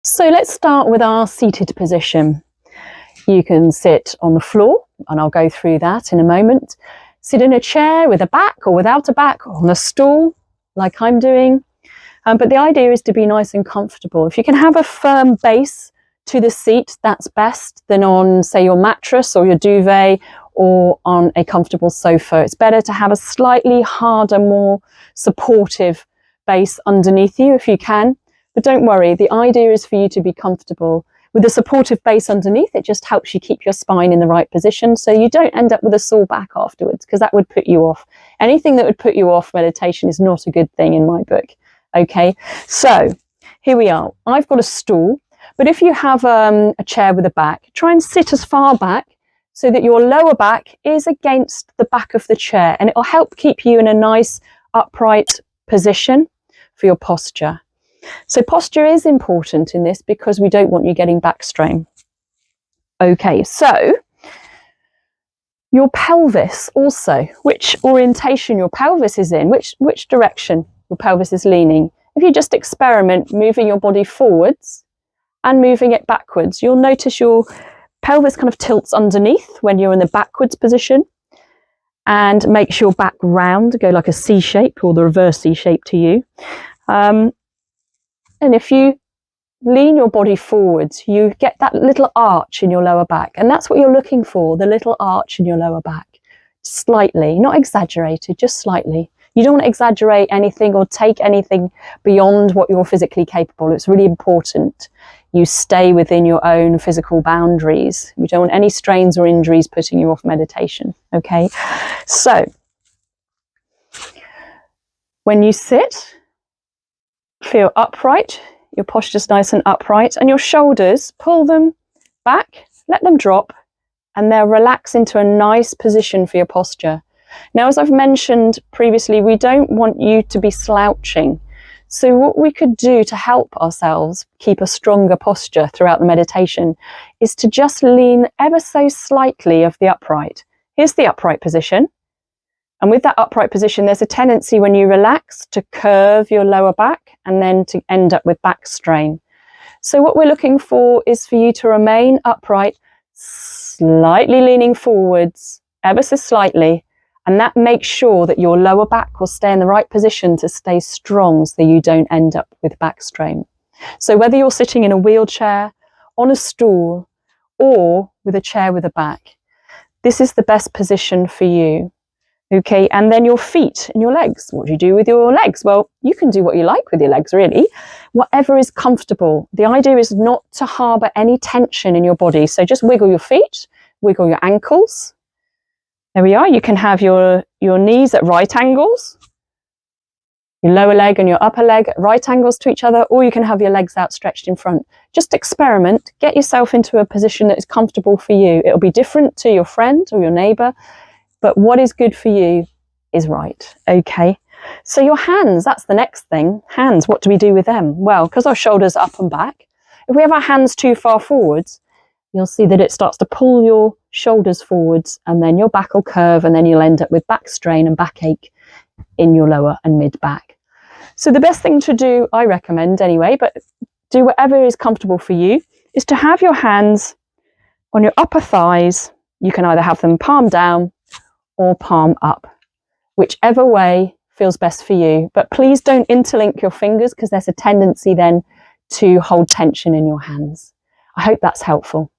So let's start with our seated position. You can sit on the floor, and I'll go through that in a moment. Sit in a chair with a back or without a back, or on a stool, like I'm doing. But the idea is to be nice and comfortable. If you can have a firm base to the seat, that's best than on, say, your mattress or your duvet or on a comfortable sofa. It's better to have a slightly harder, more supportive base underneath you if you can. But don't worry, the idea is for you to be comfortable. With a supportive base underneath, it just helps you keep your spine in the right position so you don't end up with a sore back afterwards, because that would put you off. Anything that would put you off meditation is not a good thing in my book. Okay, so here we are. I've got a stool, but if you have a chair with a back, try and sit as far back so that your lower back is against the back of the chair, and it'll help keep you in a nice upright position for your posture. So posture is important in this because we don't want you getting back strain. Okay, so your pelvis also, which orientation your pelvis is in, which direction your pelvis is leaning. If you just experiment moving your body forwards and moving it backwards, you'll notice your pelvis kind of tilts underneath when you're in the backwards position and makes your back round, go like a C shape or the reverse C shape to you. And if you lean your body forwards, you get that little arch in your lower back. And that's what you're looking for, the little arch in your lower back. Slightly, not exaggerated, just slightly. You don't want to exaggerate anything or take anything beyond what you're physically capable. It's really important you stay within your own physical boundaries. You don't want any strains or injuries putting you off meditation. Okay, so when you sit, feel upright, your posture's nice and upright, and your shoulders, pull them back, let them drop, and they'll relax into a nice position for your posture. Now, as I've mentioned previously, we don't want you to be slouching. So what we could do to help ourselves keep a stronger posture throughout the meditation is to just lean ever so slightly of the upright. Here's the upright position. And with that upright position, there's a tendency when you relax to curve your lower back and then to end up with back strain. So what we're looking for is for you to remain upright, slightly leaning forwards, ever so slightly, and that makes sure that your lower back will stay in the right position to stay strong so you don't end up with back strain. So whether you're sitting in a wheelchair, on a stool, or with a chair with a back, this is the best position for you. Okay, and then your feet and your legs. What do you do with your legs? Well, you can do what you like with your legs, really. Whatever is comfortable. The idea is not to harbour any tension in your body. So just wiggle your feet, wiggle your ankles. There we are. You can have your knees at right angles, your lower leg and your upper leg at right angles to each other, or you can have your legs outstretched in front. Just experiment. Get yourself into a position that is comfortable for you. It'll be different to your friend or your neighbour, but what is good for you is right. Okay. So your hands, that's the next thing. Hands, what do we do with them? Well, because our shoulders are up and back, if we have our hands too far forwards, you'll see that it starts to pull your shoulders forwards, and then your back will curve, and then you'll end up with back strain and backache in your lower and mid back. So the best thing to do, I recommend anyway, but do whatever is comfortable for you, is to have your hands on your upper thighs. You can either have them palm down or palm up, whichever way feels best for you. But please don't interlink your fingers, because there's a tendency then to hold tension in your hands. I hope that's helpful.